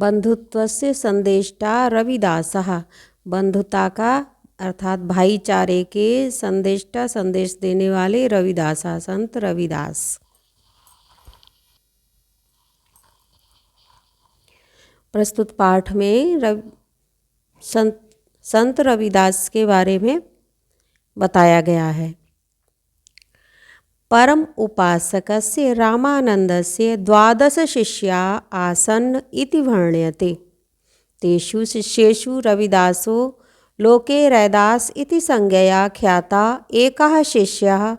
बंधुत्वस्य संदेष्टा रविदासः। बंधुता का अर्थात भाईचारे के संदेष्टा संदेश देने वाले रविदास, संत रविदास। प्रस्तुत पाठ में संत रविदास के बारे में बताया गया है। परम उपासकस्य रामानन्दस्य 12 शिष्या आसन् इति वर्ण्यते। तेषु शिष्येषु रविदासो लोके रैदास इति संज्ञया ख्याता एकः शिष्यः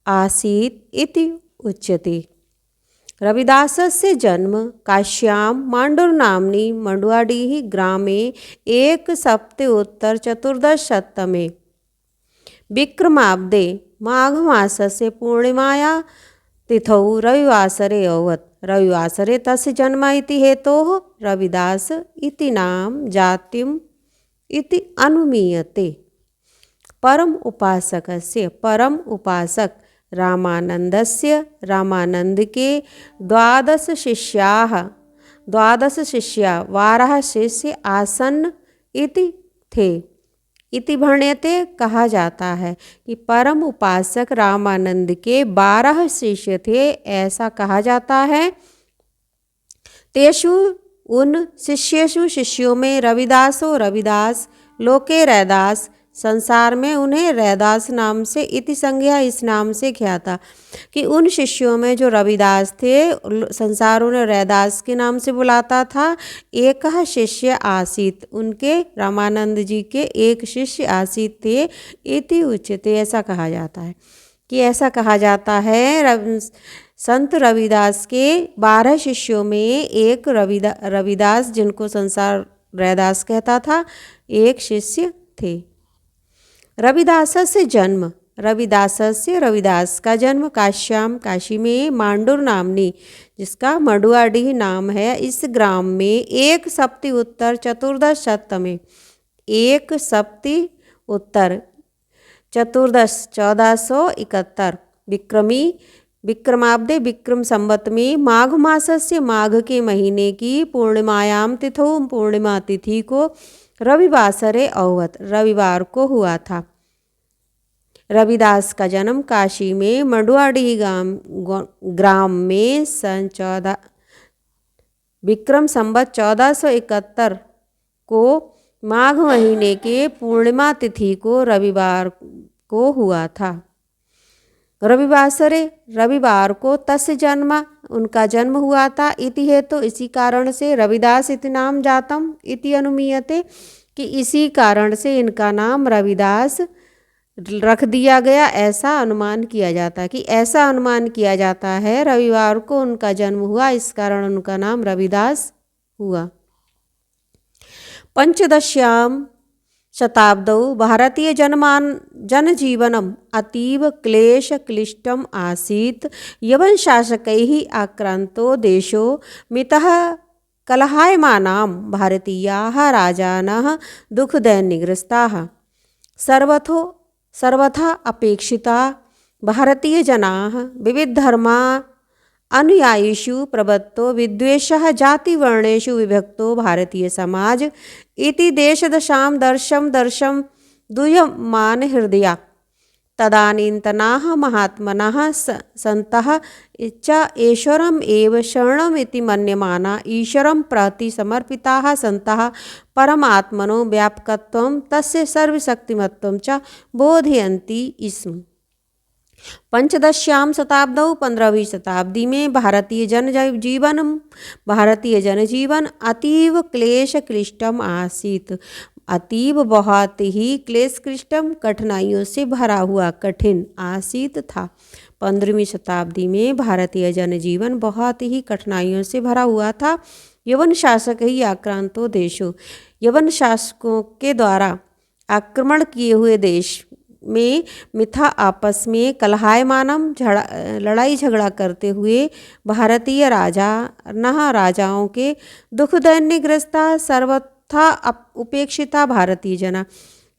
आसीत् इति उच्यते। रविदासस्य जन्म काश्यां माण्डुरनाम्नि मण्डुवाडीः ग्रामे 1714 विक्रमाब्दे माघमासस्य पूर्णिमाया तिथौ रविवासरे अभवत्। रविवासरे तस्य जन्म इति हेतोः रविदास इति नाम जातिम् इति अनुमीयते। परम उपासकस्य परम उपासक रामानन्दस्य रामानंद के 12 शिष्याः 12 शिष्या 12 शिष्य आसन्न इति थे। इति वर्ण्यते कहा जाता है कि परम उपासक रामानंद के 12 शिष्य थे, ऐसा कहा जाता है। तेषु उन शिष्येषु शिष्यों में रविदासो रविदास लोके रैदास, संसार में उन्हें रैदास नाम से इति संज्ञा इस नाम से ख्याता कि उन शिष्यों में जो रविदास थे संसार उन्हें रैदास के नाम से बुलाता था। एक शिष्य आसीत, उनके रामानंद जी के एक शिष्य आसीत थे इति उच्यते, ऐसा कहा जाता है कि ऐसा कहा जाता है संत रविदास के 12 शिष्यों में एक रविदास जिनको संसार रैदास कहता था, एक शिष्य थे। रविदासस्य जन्म रविदास का जन्म काश्याम काशी में मांडुर नामनी, जिसका मडुआडीह नाम है, इस ग्राम में 1471 विक्रमाब्दे विक्रम संवत में माघ मासस्य माघ के महीने की पूर्णिमायाम तिथौ पूर्णिमा तिथि को रविवासरे अभवत्, रविवार को हुआ था। रविदास का जन्म काशी में मडुआडीह ग्राम में सन 14 विक्रम संवत 1471 को माघ महीने के पूर्णिमा तिथि को रविवार को हुआ था। रविवार को तस्य जन्म उनका जन्म हुआ था। इति है तो इसी कारण से रविदास इति नाम जातम इति अनुमीयते कि इसी कारण से इनका नाम रविदास रख दिया गया, ऐसा अनुमान किया जाता है कि ऐसा अनुमान किया जाता है रविवार को उनका जन्म हुआ, इस कारण उनका नाम रविदास हुआ। पंचदश्याम शताब्दौ भारतीय जनजीवनम अतीव क्लेश क्लिष्टम आसीत्। यवन शासकैः आक्रांतो देशो मितः कलहायमानां भारतीयाः राजानः दुःखदैन्यग्रस्ताः। सर्वथा अपेक्षिता भारतीय जनाः विविधधर्मा अनुयायिषु प्रवृत्तो विद्वेषः जातिवर्णेषु विभक्तो भारतीय समाज इति देशदशां दर्शं दूयमान हृदया। तदानीन्तनाः महात्मनः सन्तः च ईश्वरम् एव शरणम् इति मन्यमाना ईश्वरं प्रति समर्पिताः सन्तः परमात्मनो व्यापकत्वं तस्य सर्वशक्तिमत्वं च बोधयन्ति स्म। पंचदश्याम शताब्दौ 15वीं शताब्दी में भारतीय जनजीवन अतीव क्लेश क्लिष्टम आसीत्। अतीव बहुत ही क्लेश क्लिष्टम कठिनाइयों से भरा हुआ कठिन आसीत था। 15वीं शताब्दी में भारतीय जनजीवन बहुत ही कठिनाइयों से भरा हुआ था। यवन शासक ही आक्रांतो देशो, यवन शासकों के द्वारा आक्रमण किए हुए देश में मिथा आपस में कलहायमानम लड़ाई झगड़ा करते हुए भारतीय राजाओं के दुख दैन्यग्रस्ता सर्वथा उपेक्षिता भारतीय जना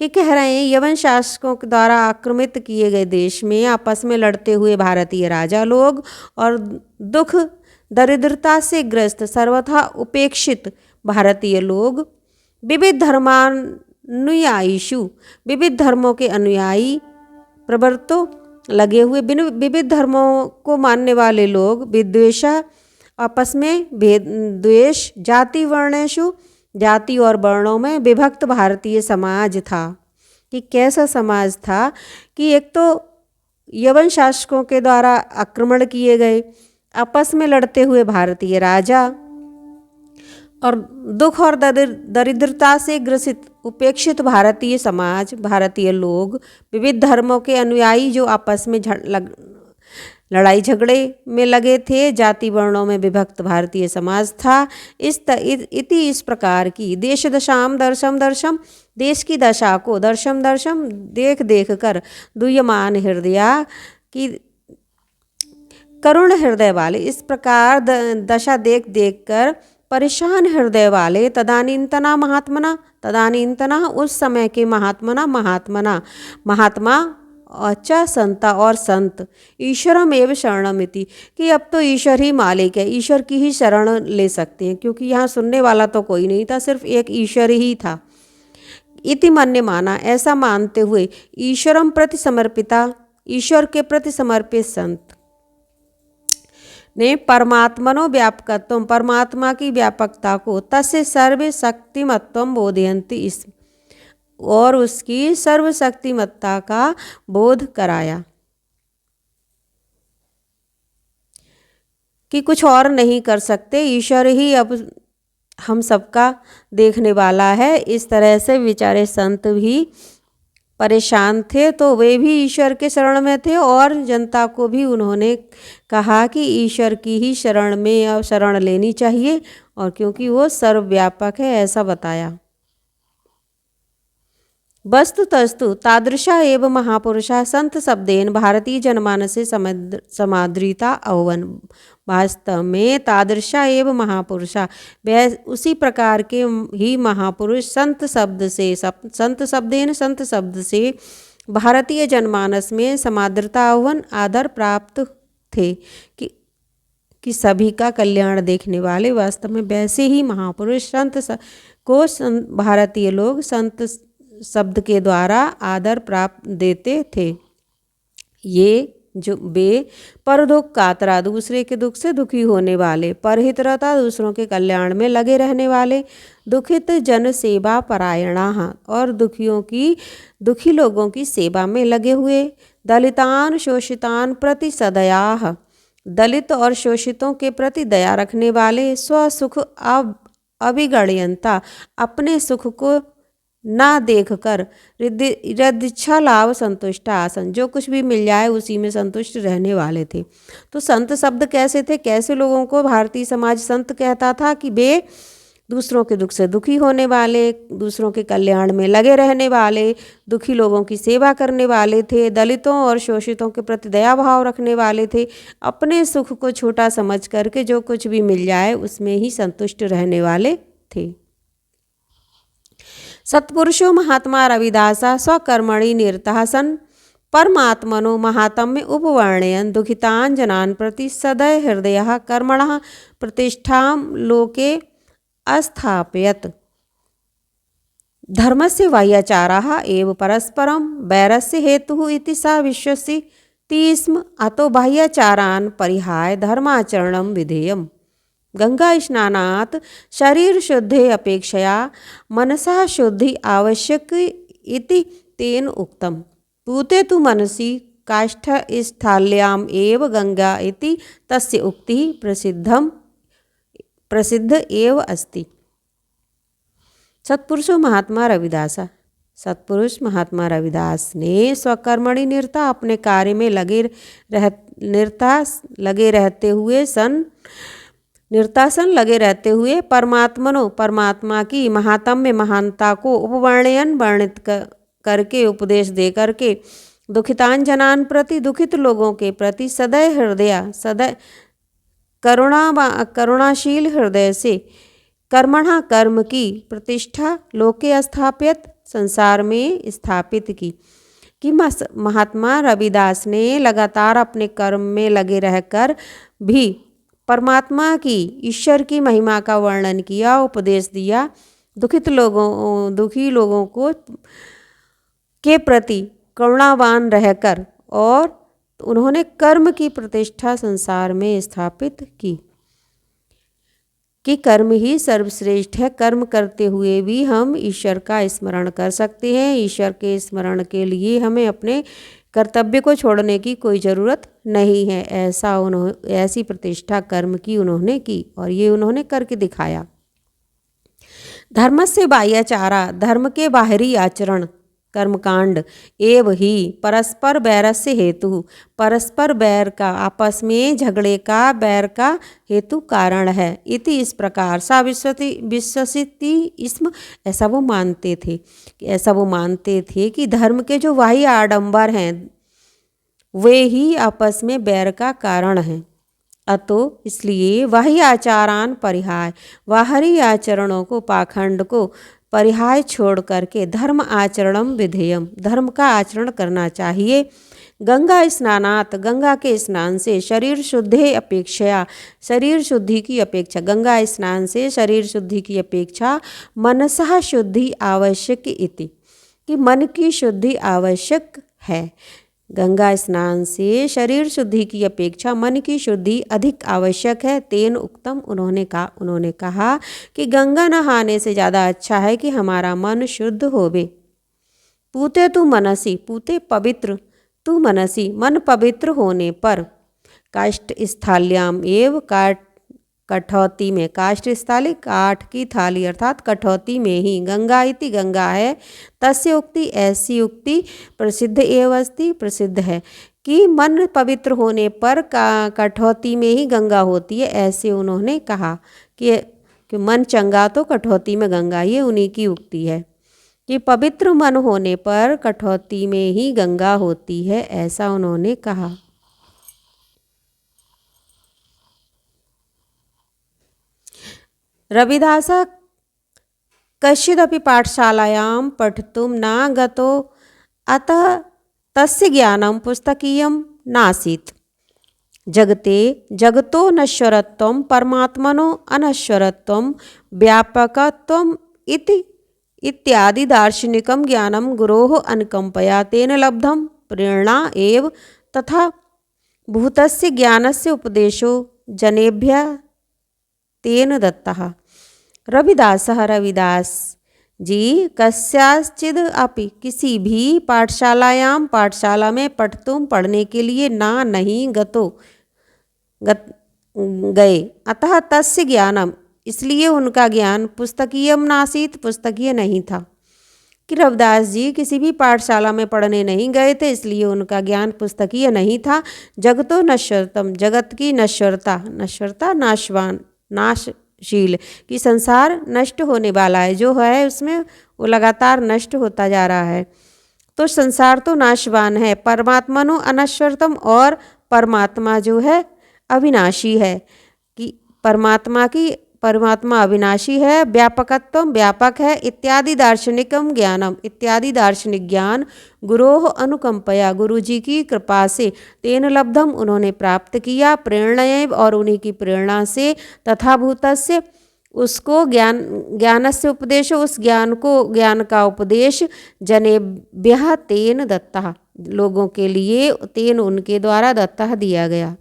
कि कह रहे हैं यवन शासकों के द्वारा आक्रमित किए गए देश में आपस में लड़ते हुए भारतीय राजा लोग और दुख दरिद्रता से ग्रस्त सर्वथा उपेक्षित भारतीय लोग विविध धर्मानुयायीषु, विविध धर्मों के अनुयायी, प्रवर्तो लगे हुए, विविध धर्मों को मानने वाले लोग, विद्वेषा आपस में भेद द्वेष, जाति वर्णेषु, जाति और वर्णों में विभक्त भारतीय समाज था। कि कैसा समाज था कि एक तो यवन शासकों के द्वारा आक्रमण किए गए, आपस में लड़ते हुए भारतीय राजा, और दुख और दरिद्रता से ग्रसित उपेक्षित भारतीय समाज, भारतीय लोग, विविध धर्मों के अनुयायी जो आपस में लड़ाई झगड़े में लगे थे, जाति वर्णों में विभक्त भारतीय समाज था। इस प्रकार की देश दशाम दर्शम दर्शम, देश की दशा को दर्शम दर्शम देख देख कर, दूयमान हृदया की करुण हृदय वाले, इस प्रकार दशा देख देख कर परेशान हृदय वाले, तदानींतना महात्मना, तदानींतना उस समय के महात्मा अच्छा संता और संत, ईश्वरम एवं शरणमिति, कि अब तो ईश्वर ही मालिक है, ईश्वर की ही शरण ले सकते हैं, क्योंकि यहाँ सुनने वाला तो कोई नहीं था, सिर्फ एक ईश्वर ही था। इति मन्य माना, ऐसा मानते हुए, ईश्वरम प्रति समर्पिता, ईश्वर के प्रति समर्पित संत ने परमात्मनो व्यापकत्व, परमात्मा की व्यापकता को, तस्य सर्व शक्तिमत्व बोधयन्ति, और उसकी सर्वशक्तिमत्ता का बोध कराया, कि कुछ और नहीं कर सकते, ईश्वर ही अब हम सबका देखने वाला है। इस तरह से बेचारे संत भी परेशान थे, तो वे भी ईश्वर के शरण में थे, और जनता को भी उन्होंने कहा कि ईश्वर की ही शरण में अब शरण लेनी चाहिए, और क्योंकि वो सर्वव्यापक है, ऐसा बताया। वस्तु तस्तु तादृशा एव महापुरुषा संत शब्देन भारतीय जनमानसे समादृता अभवन्, वास्तव में तादृशा एव महापुरुषा, वह उसी प्रकार के ही महापुरुष संत शब्द से, संत शब्देन, संत शब्द से भारतीय जनमानस में समादृता अभवन्, आदर प्राप्त थे, कि सभी का कल्याण देखने वाले, वास्तव में वैसे ही महापुरुष संत को भारतीय लोग संत शब्द के द्वारा आदर प्राप्त देते थे। ये जो वे पर दुख कातरा, दूसरे के दुख से दुखी होने वाले, परहितरता, दूसरों के कल्याण में लगे रहने वाले, दुखित जन सेवा परायणा, और दुखी लोगों की सेवा में लगे हुए, दलितान शोषितान प्रति सदयाः, दलित और शोषितों के प्रति दया रखने वाले, स्वसुख अभिगणयन्ता, अपने सुख को ना देखकर यदृच्छा लाभ संतुष्ट आसन, जो कुछ भी मिल जाए उसी में संतुष्ट रहने वाले थे। तो संत शब्द कैसे थे, कैसे लोगों को भारतीय समाज संत कहता था, कि वे दूसरों के दुख से दुखी होने वाले, दूसरों के कल्याण में लगे रहने वाले, दुखी लोगों की सेवा करने वाले थे, दलितों और शोषितों के प्रति दया भाव रखने वाले थे, अपने सुख को छोटा समझ करके जो कुछ भी मिल जाए उसमें ही संतुष्ट रहने वाले थे। सत्पुरुषो महात्मा रविदासा स्वकर्मणि निरतः सन् परमात्मनो महात्म्य उपवर्णयन् दुखितान् जनान् प्रति सदय हृदयः कर्मणः प्रतिष्ठां लोके अस्थापयत्। धर्मस्य वाह्याचाराः एव परस्परं वैरस्य हेतुः इति सा विश्वसिति स्म, अतो बाह्याचारान् परिहाय धर्माचरणं विधेयम्। गंगा स्नानात् शरीर शुद्धि अपेक्षया मनसा शुद्धि आवश्यक इति तेन उक्तम। पूते तु मनसि काष्ठस्थल्याम् एव गंगा इति तस्य उक्ति प्रसिद्ध एव अस्ति। सत्पुरुषो महात्मा रविदास, सत्पुरुष महात्मा रविदास ने स्वकर्मणि निरता, अपने कार्य में निर्तासन लगे रहते हुए परमात्मनो, परमात्मा की महात्म्य महानता को उपवर्णयन वर्णित करके, उपदेश दे करके, दुखितान जनान प्रति, दुखित लोगों के प्रति, सदय हृदय, सदय करुणाशील हृदय से, कर्मणा कर्म की, प्रतिष्ठा लोके स्थापित, संसार में स्थापित की। कि महात्मा रविदास ने लगातार अपने कर्म में लगे रहकर भी परमात्मा की, ईश्वर की महिमा का वर्णन किया, उपदेश दिया, दुखी लोगों को के प्रति करुणावान रहकर, और उन्होंने कर्म की प्रतिष्ठा संसार में स्थापित की कि कर्म ही सर्वश्रेष्ठ है। कर्म करते हुए भी हम ईश्वर का स्मरण कर सकते हैं। ईश्वर के स्मरण के लिए हमें अपने कर्तव्य को छोड़ने की कोई ज़रूरत नहीं है। ऐसी प्रतिष्ठा कर्म की उन्होंने की, और ये उन्होंने करके दिखाया। धर्म से बाह्याचारा, धर्म के बाहरी आचरण, कर्मकांड एव ही परस्पर बैरस्य हेतु, परस्पर बैर का, आपस में झगड़े का, बैर का हेतु कारण है। इति, इस प्रकार, सा विश्वसिति इसम, ऐसा वो मानते थे कि धर्म के जो बाह्य आडंबर हैं वे ही आपस में बैर का कारण हैं। अतो इसलिए बाह्य आचारान परिहाय, बाहरी आचरणों को, पाखंड को परिहाय छोड़ करके धर्म आचरणम विधेयम, धर्म का आचरण करना चाहिए। गंगा स्नानात, गंगा के स्नान से शरीर शुद्धि अपेक्षया, शरीर शुद्धि की अपेक्षा, गंगा स्नान से शरीर शुद्धि की अपेक्षा मनसः शुद्धि आवश्यक इति, कि मन की शुद्धि आवश्यक है। गंगा स्नान से शरीर शुद्धि की अपेक्षा मन की शुद्धि अधिक आवश्यक है। तेन उक्तम, उन्होंने कहा कि गंगा नहाने से ज़्यादा अच्छा है कि हमारा मन शुद्ध होवे। पूते तु मनसी, पूते पवित्र, तु मनसी, मन पवित्र होने पर, काष्ठ स्थाल्याम एव, कठौती में, काष्ठ स्थाली काठ की थाली अर्थात कठौती में ही, गंगा इति, गंगा है, तस्य उक्ति, ऐसी उक्ति, प्रसिद्ध एव अस्ति, प्रसिद्ध है कि मन पवित्र होने पर कठौती में ही गंगा होती है। ऐसे उन्होंने कहा कि मन चंगा तो कठौती में गंगा, ये उन्हीं की उक्ति है कि पवित्र मन होने पर कठौती में ही गंगा होती है, ऐसा उन्होंने कहा। रविदास कश्चिदपि पाठशालायां पठितुं न गतो, अतः तस्य ज्ञानं पुस्तकीयं नासीत्। जगतो नश्वरत्वं, परमात्मनो अनश्वरत्वं, व्यापकत्वम् इत्यादि दार्शनिकं ज्ञानं गुरोः अनुकम्पया तेन लब्धं, प्रेरणा एव तथा भूतस्य ज्ञानस्य उपदेशो जनेभ्यः तेन दत्तः। रविदास जी कस्याचिद अपि, किसी भी पाठशाला में पठितुं, पढ़ने के लिए नहीं गए। अतः तस्य ज्ञानम, इसलिए उनका ज्ञान, पुस्तकीयम नासीत, पुस्तकीय नहीं था। कि रविदास जी किसी भी पाठशाला में पढ़ने नहीं गए थे, इसलिए उनका ज्ञान पुस्तकीय नहीं था। जगतो नश्वरतम, जगत की नश्वरता नाशशील, कि संसार नष्ट होने वाला है, जो है उसमें वो लगातार नष्ट होता जा रहा है, तो संसार तो नाशवान है। परमात्मनो अनश्वरतम, और परमात्मा जो है अविनाशी है, कि परमात्मा अविनाशी है। व्यापकत्व, व्यापक है। इत्यादि दार्शनिकम ज्ञानम, इत्यादि दार्शनिक ज्ञान गुरोह अनुकंपया, गुरु जी की कृपा से, तेन लब्धम, उन्होंने प्राप्त किया, प्रेरणा, और उन्हीं की प्रेरणा से, तथा भूतस्य, उसको ज्ञानस्य उपदेश, उस ज्ञान का उपदेश, जनेभ्यः तेन दत्तः, लोगों के लिए, तेन उनके द्वारा, दत्तः दिया गया।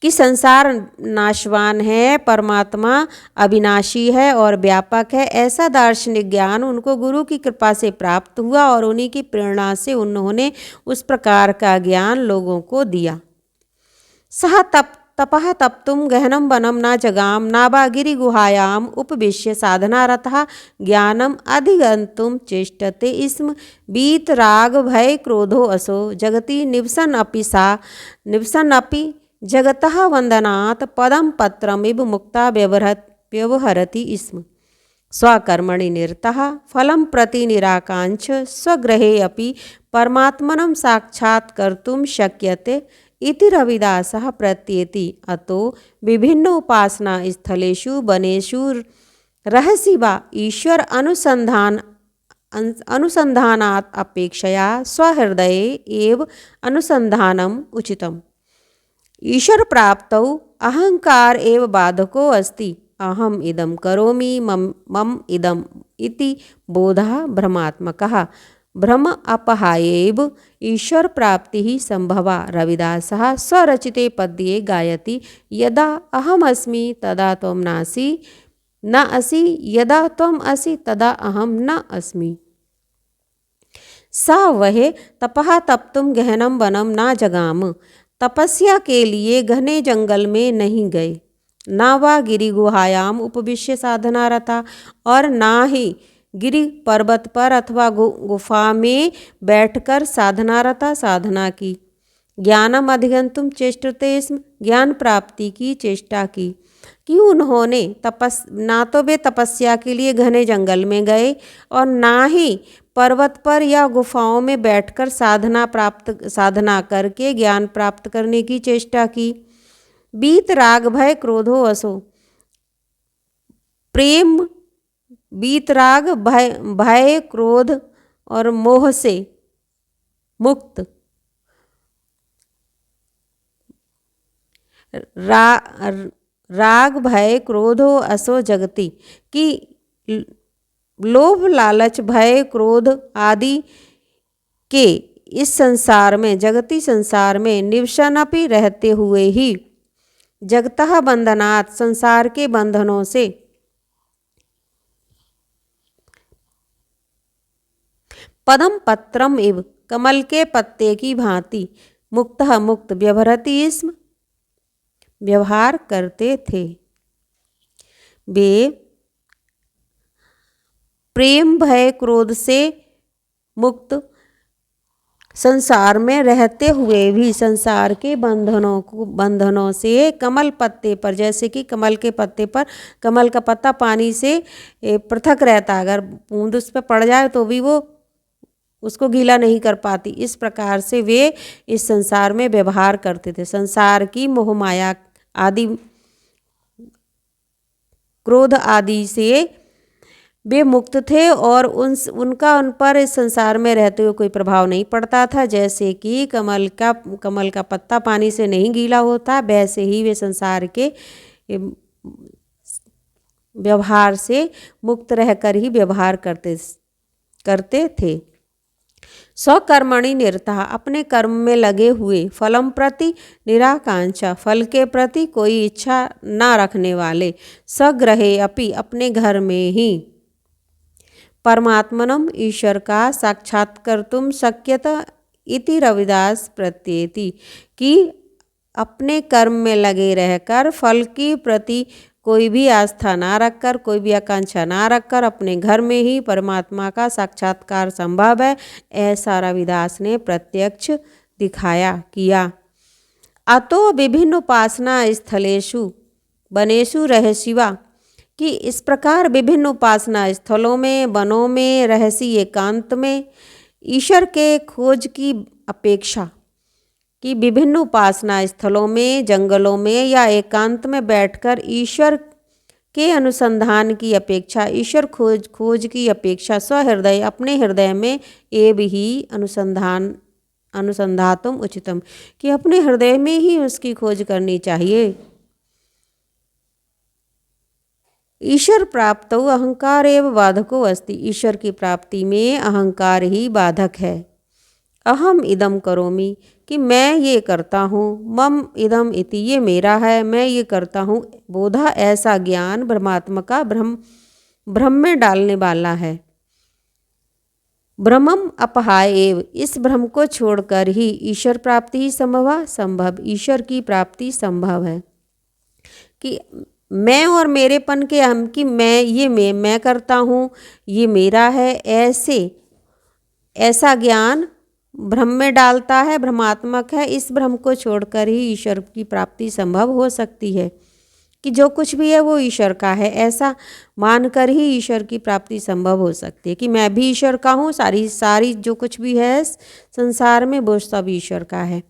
कि संसार नाशवान है, परमात्मा अविनाशी है और व्यापक है, ऐसा दार्शनिक ज्ञान उनको गुरु की कृपा से प्राप्त हुआ, और उन्हीं की प्रेरणा से उन्होंने उस प्रकार का ज्ञान लोगों को दिया। सह तपः तप्तुं गहनं वनं न जगाम, नावा गिरिगुहायाम उपविश्य साधनारतः ज्ञानम अधिगन्तुं चेष्टते स्म। वीतराग भय क्रोधो असो जगति निवसन अपि जगतः वंदनात् पदम पत्रमिव मुक्ता व्यवहरति स्म। स्वकर्मणि निरतः फलं प्रति निराकांक्ष, स्वगृहे अपि परमात्मनं साक्षात्कर्तुं शक्यते इति रविदासः प्रत्येति। अतो विभिन्न उपासना स्थलेषु वनेषु रहसि वा ईश्वर अनुसंधानात् अपेक्षया स्वहृदये एव अनुसंधानम् उचितम्। ईश्वर प्राप्तौ अहंकार एव बाधको अस्ति। अहम इदं करोमि मम इदम इति बोधः भ्रमात्मकः। भ्रम अपहायैव ईश्वर प्राप्तिः संभवा। रविदासः स्वरचिते पद्ये गायति यदा अहमस्मि तदा त्वं नासि न असि, यदा त्वं असि तदा अहम न अस्मि। स वह तपः तप्तुम गहनम वनम ना जगाम। तपस्या के लिए घने जंगल में नहीं गए, ना वह गिरि गुहायाम उपविश्य साधना रता और ना ही गिरि पर्वत पर अथवा गुफा में बैठकर साधना रता साधना की। ज्ञानम अधिगंतुम चेष्टते स्म, ज्ञान प्राप्ति की चेष्टा की। कि उन्होंने ना तो वे तपस्या के लिए घने जंगल में गए और ना ही पर्वत पर या गुफाओं में बैठकर साधना करके ज्ञान प्राप्त करने की चेष्टा की। बीत राग भय क्रोधो असो, प्रेम बीत राग भय क्रोध और मोह से मुक्त राग भय क्रोधो असो जगति। कि लोभ लालच भय क्रोध आदि के इस संसार में, जगती संसार में निवसनपि रहते हुए ही जगतः बंधनात्, संसार के बंधनों से, पदम पत्रम इव, कमल के पत्ते की भांति, मुक्तः मुक्त, व्यवहरति स्म, व्यवहार करते थे। वे प्रेम भय क्रोध से मुक्त संसार में रहते हुए भी संसार के बंधनों से कमल पत्ते पर, जैसे कि कमल के पत्ते पर कमल का पत्ता पानी से पृथक रहता, अगर बूंद उस पर पड़ जाए तो भी वो उसको गीला नहीं कर पाती, इस प्रकार से वे इस संसार में व्यवहार करते थे। संसार की मोह माया आदि क्रोध आदि से वे मुक्त थे और उनका उन पर इस संसार में रहते हुए कोई प्रभाव नहीं पड़ता था। जैसे कि कमल का पत्ता पानी से नहीं गीला होता, वैसे ही वे संसार के व्यवहार से मुक्त रहकर ही व्यवहार करते थे। स्वकर्मणि निरतः, अपने कर्म में लगे हुए, फलम प्रति निराकांक्षा, फल के प्रति कोई इच्छा न रखने वाले, सग्रहे अपि, अपने घर में ही, परमात्मनम, ईश्वर का साक्षात्कर्तुम शक्यत इति रविदास प्रत्येति। कि अपने कर्म में लगे रहकर फल की प्रति कोई भी आस्था ना रखकर, कोई भी आकांक्षा ना रखकर अपने घर में ही परमात्मा का साक्षात्कार संभव है, ऐसा रविदास ने प्रत्यक्ष दिखाया किया। अतो विभिन्न उपासना स्थलेषु वनेषु रहस्यवा, कि इस प्रकार विभिन्न उपासना स्थलों में, वनों में, रहस्य एकांत में ईश्वर के खोज की अपेक्षा, कि विभिन्न उपासना स्थलों में, जंगलों में या एकांत में बैठकर ईश्वर के अनुसंधान की अपेक्षा, ईश्वर खोज की अपेक्षा स्वहृदय, अपने हृदय में एव ही अनुसंधातुम उचितम, कि अपने हृदय में ही उसकी खोज करनी चाहिए। ईश्वर प्राप्तौ अहंकार एव बाधको अस्ति, ईश्वर की प्राप्ति में अहंकार ही बाधक है। अहम इदम करोमि, कि मैं ये करता हूँ, मम इदम इति, ये मेरा है, मैं ये करता हूँ, बोधा, ऐसा ज्ञान भ्रमात्मका, भ्रम में डालने वाला है। भ्रमम अपहाय एव, इस भ्रम को छोड़कर ही ईश्वर प्राप्ति ही संभव, ईश्वर की प्राप्ति संभव है। कि मैं और मेरेपन के हम, कि मैं करता हूँ, ये मेरा है, ऐसा ज्ञान भ्रम में डालता है, भ्रमात्मक है। इस भ्रम को छोड़कर ही ईश्वर की प्राप्ति संभव हो सकती है। कि जो कुछ भी है वो ईश्वर का है, ऐसा मानकर ही ईश्वर की प्राप्ति संभव हो सकती है। कि मैं भी ईश्वर का हूँ, सारी जो कुछ भी है संसार में वो सब ईश्वर का है।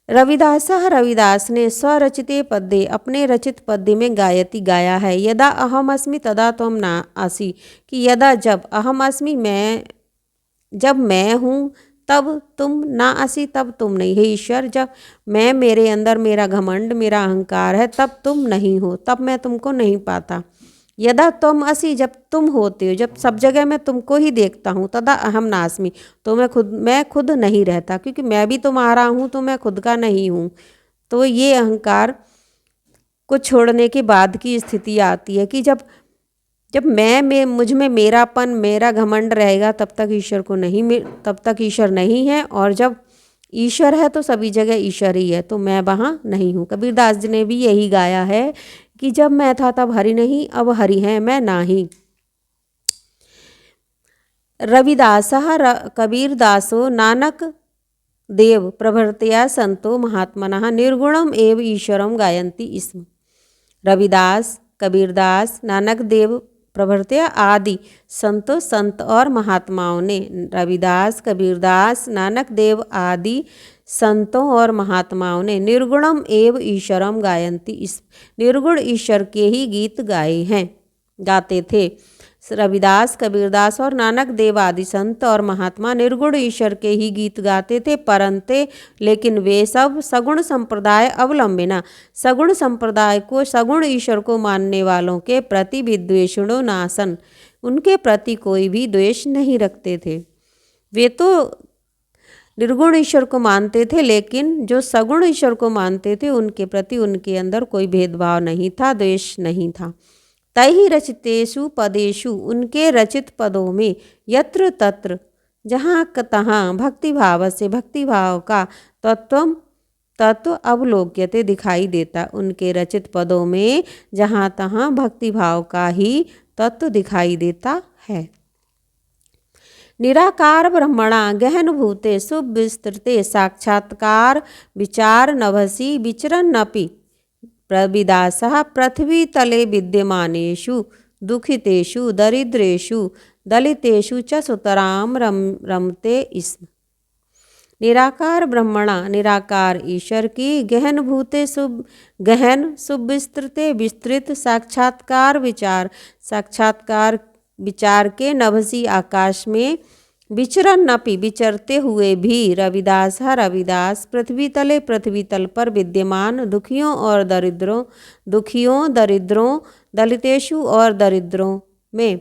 रविदास ने स्वरचिते पद्ये, अपने रचित पद्य में गायति गाया है, यदा अहम अस्मि तदा त्वं न असि, कि यदा, जब, अहम अस्मि, जब मैं हूँ, तब तुम ना असी, तब तुम नहीं। हे ईश्वर, जब मैं, मेरे अंदर मेरा घमंड, मेरा अहंकार है, तब तुम नहीं हो, तब मैं तुमको नहीं पाता। यदा तुम असी, जब तुम होते हो, जब सब जगह मैं तुमको ही देखता हूँ, तदा अहम नास्मि, तो मैं खुद नहीं रहता, क्योंकि मैं भी तुम्हारा हूँ तो मैं खुद का नहीं हूँ। तो ये अहंकार को छोड़ने के बाद की स्थिति आती है कि जब जब मैं मुझ में मेरापन, मेरा घमंड रहेगा, तब तक ईश्वर को नहीं, तब तक ईश्वर नहीं है। और जब ईश्वर है तो सभी जगह ईश्वर ही है, तो मैं वहाँ नहीं हूँ। कबीरदास जी ने भी यही गाया है कि जब मैं था तब हरि नहीं, अब हरि है मैं नाही। रविदासः कबीरदासो नानक देव प्रभृतया संतो महात्मनः निर्गुणम एव ईश्वरम गायन्ति स्म। रविदास, कबीरदास, नानक देव प्रभृत्या आदि संतों, संत और महात्माओं ने, रविदास, कबीरदास, नानक देव आदि संतों और महात्माओं ने निर्गुणम एव ईश्वरम गायन्ति, इस निर्गुण ईश्वर के ही गीत गाते थे। रविदास, कबीरदास और नानक देव आदि संत और महात्मा निर्गुण ईश्वर के ही गीत गाते थे, परंतु लेकिन वे सब सगुण संप्रदाय अवलंबिना, सगुण संप्रदाय को, सगुण ईश्वर को मानने वालों के प्रति विद्वेषणो नासन, उनके प्रति कोई भी द्वेष नहीं रखते थे। वे तो निर्गुण ईश्वर को मानते थे, लेकिन जो सगुण ईश्वर को मानते थे उनके प्रति उनके अंदर कोई भेदभाव नहीं था, द्वेष नहीं था। तैहि रचितेषु पदेषु, उनके रचित पदों में, यत्र तत्र, जहाँ तहाँ, भक्तिभाव से, भक्तिभाव का तत्व अवलोक्यते, दिखाई देता। उनके रचित पदों में जहाँ तहाँ भक्तिभाव का ही तत्व दिखाई देता है। निराकार ब्रह्मणा गहन भूते सुविस्तृते साक्षात्कार विचार नभसि विचरन्नपि रविदासः पृथ्वी तले विद्यमानेषु दुखितेषु दरिद्रेषु दलितेषु च सुतरां रमते स्म। निराकार ब्रह्मणा, निराकार ईश्वर की, गहन भूते गहन सुविस्तृते, विस्तृत, साक्षात्कार विचार, साक्षात्कार विचार के, नभसी आकाश में, विचरण नपि, विचरते हुए भी, रविदास पृथ्वी तले, पृथ्वी तल पर विद्यमान, दुखियों और दरिद्रों, दलितेषु और दरिद्रों में,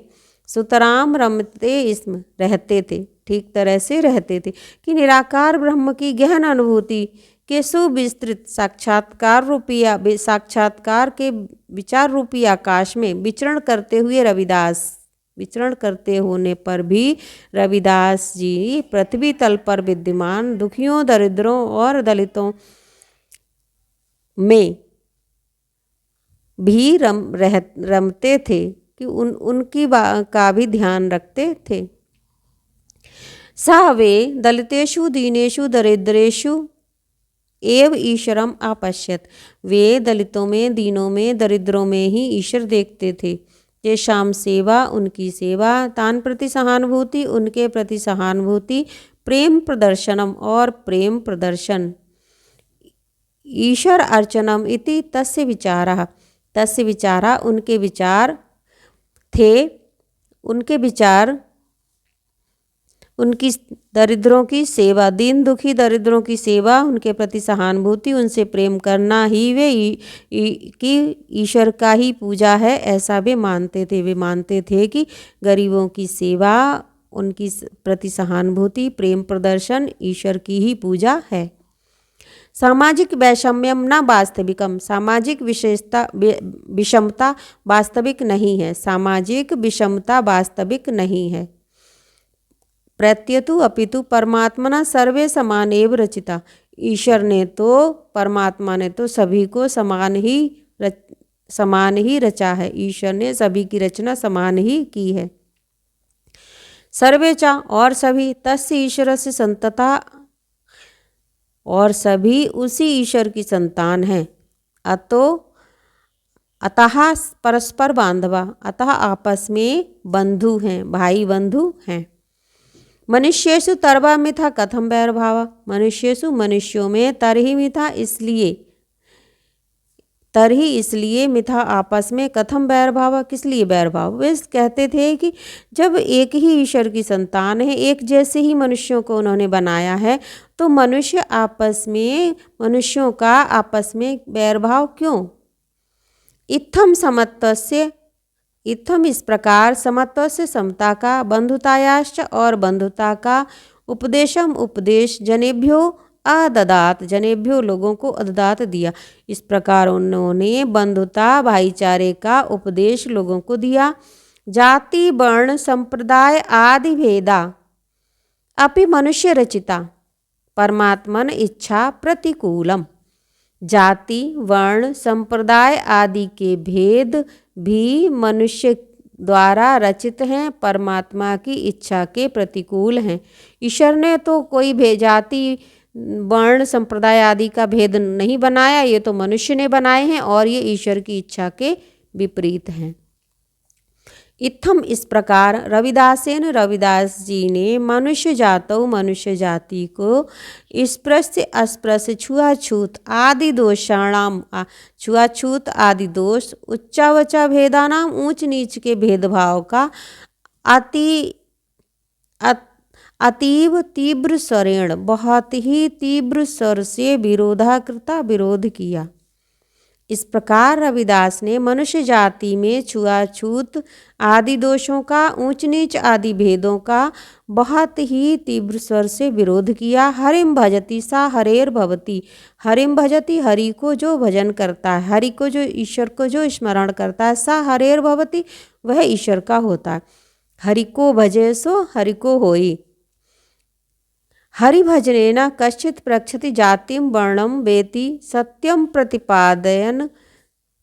सुतराम रमते स्म, रहते थे, ठीक तरह से रहते थे। कि निराकार ब्रह्म की गहन अनुभूति के सुविस्तृत साक्षात्कार के विचार रूपी आकाश में विचरण करते हुए रविदास, विचरण करते होने पर भी रविदास जी पृथ्वी तल पर विद्यमान दुखियों, दरिद्रों और दलितों में भी रमते थे, कि उनकी का भी ध्यान रखते थे। स वे दलितेषु दीनेषु दरिद्रेषु एव ईश्वरम अपश्यत, वे दलितों में, दीनों में, दरिद्रों में ही ईश्वर देखते थे। तेषां सेवा, उनकी सेवा, तान प्रति सहानुभूति, उनके प्रति सहानुभूति, प्रेम प्रदर्शनम, और प्रेम प्रदर्शन, ईश्वर अर्चनम इति तस्य विचारः, तस्य विचारा, उनके विचार थे, उनके विचार, उनकी दरिद्रों की सेवा, दीन दुखी दरिद्रों की सेवा, उनके प्रति सहानुभूति, उनसे प्रेम करना ही वे की ईश्वर का ही पूजा है, ऐसा वे मानते थे। वे मानते थे कि गरीबों की सेवा, उनकी प्रति सहानुभूति, प्रेम प्रदर्शन ईश्वर की ही पूजा है। सामाजिक वैषम्यम न वास्तविकम, सामाजिक विषमता वास्तविक नहीं है, सामाजिक विषमता वास्तविक नहीं है। प्रत्यतु अपितु परमात्मना सर्वे समान एव रचिता, ईश्वर ने तो, परमात्मा ने तो सभी को समान ही रचा है, ईश्वर ने सभी की रचना समान ही की है। सर्वेचा, और सभी, तस्य ईश्वर से संतता, और सभी उसी ईश्वर की संतान हैं। अतः परस्पर बांधवा, अतः आपस में बंधु हैं, भाई बंधु हैं। मनुष्येषु तरवा मिथा कथम वैरभावा, मनुष्यों में तरही मिथा, इसलिए तरही इसलिए मिथा आपस में कथम बैरभाव, किस लिए बैरभाव। वे कहते थे कि जब एक ही ईश्वर की संतान है, एक जैसे ही मनुष्यों को उन्होंने बनाया है, तो मनुष्यों का आपस में बैरभाव क्यों। इत्थम समत्वस्य, इत्थम इस प्रकार, समत्व से समता का, बंधुतायाश्च और बंधुता का, उपदेशम उपदेश, जनेभ्यो अददात, जनेभ्यो लोगों को अददात दिया। इस प्रकार उन्होंने बंधुता भाईचारे का उपदेश लोगों को दिया। जाति वर्ण संप्रदाय आदि भेदा अपि मनुष्य रचिता परमात्मन इच्छा प्रतिकूलम। जाति वर्ण संप्रदाय आदि के भेद भी मनुष्य द्वारा रचित हैं, परमात्मा की इच्छा के प्रतिकूल हैं। ईश्वर ने तो कोई जाति वर्ण संप्रदाय आदि का भेद नहीं बनाया, ये तो मनुष्य ने बनाए हैं और ये ईश्वर की इच्छा के विपरीत हैं। इत्थम इस प्रकार रविदासेन, रविदास जी ने मनुष्य जाति को स्पृश्य अस्पृश्य छुआछूत आदि दोषाणाम, छुआछूत आदि दोष, उच्चावचा भेदानाम, ऊंच नीच के भेदभाव का अतीव तीव्र स्वरेण, बहुत ही तीव्र स्वर से विरोध किया। इस प्रकार रविदास ने मनुष्य जाति में छुआछूत आदि दोषों का, ऊंच नीच आदि भेदों का बहुत ही तीव्र स्वर से विरोध किया। हरिम भजति सा हरेर भवति, हरिम भजति हरि को जो भजन करता है, हरि को जो ईश्वर को जो स्मरण करता है, सा हरेर भवति वह ईश्वर का होता है। हरि को भजे सो हरि को होई। हरिभजनेन कश्चित् प्रक्षति जातिं वर्णं वेति सत्यं प्रतिपादयन्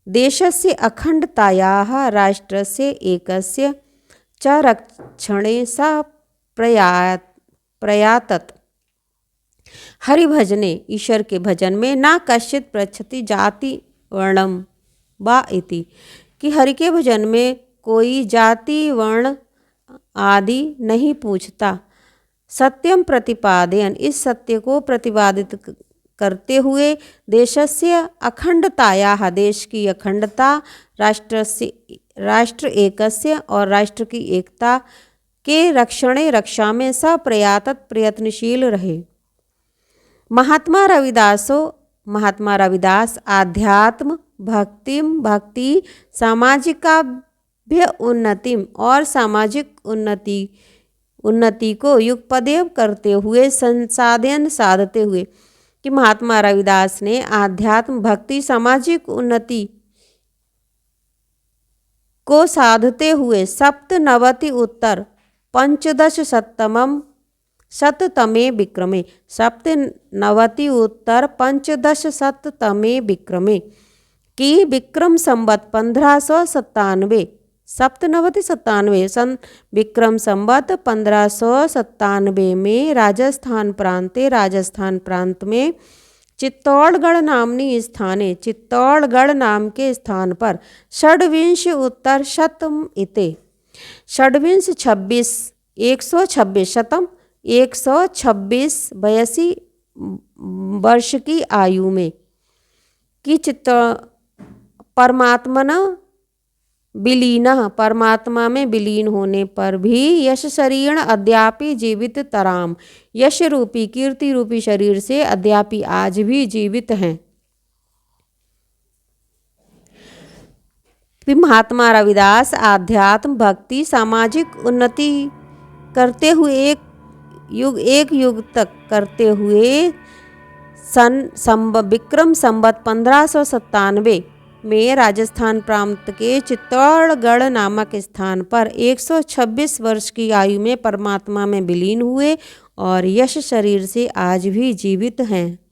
देशस्य अखंडतायाः राष्ट्रस्य एकस्य च रक्षणे सा प्रयातत। हरिभजने ईश्वर के भजन में ना कश्चित् प्रक्षति जाति वर्णम वा इति, कि हरि के भजन में कोई जाति वर्ण आदि नहीं पूछता। सत्यम प्रतिपादयन, इस सत्य को प्रतिपादित करते हुए, देशस्य अखंडतायाः, देश की अखंडता, राष्ट्र एकस्य और राष्ट्र की एकता के रक्षणे रक्षा में सप्रयातत प्रयत्नशील रहे। महात्मा रविदास आध्यात्म भक्ति सामाजिकाभ्य उन्नतिम और सामाजिक उन्नति को युगपदेव करते हुए, संसाधन साधते हुए, कि महात्मा रविदास ने आध्यात्म भक्ति सामाजिक उन्नति को साधते हुए 97 उत्तर 15 शततमे विक्रमे, 97 उत्तर 15 शततमे विक्रमे की विक्रम संवत 1597 सन विक्रम संवत 1597 में राजस्थान प्रांत में चित्तौड़गढ़ नाम के स्थान पर षड्विंश उत्तर शतम इते, षड्विंश 126 शतम 126 82 वर्ष की आयु में कि परमात्मा में विलीन होने पर भी यश शरीर अद्यापि जीवित तराम, यश रूपी कीर्ति रूपी शरीर से अद्यापि आज भी जीवित हैं। महात्मा रविदास आध्यात्म भक्ति सामाजिक उन्नति करते हुए एक युग तक करते हुए विक्रम संवत 1597 में राजस्थान प्रांत के चित्तौड़गढ़ नामक स्थान पर 126 वर्ष की आयु में परमात्मा में विलीन हुए और यश शरीर से आज भी जीवित हैं।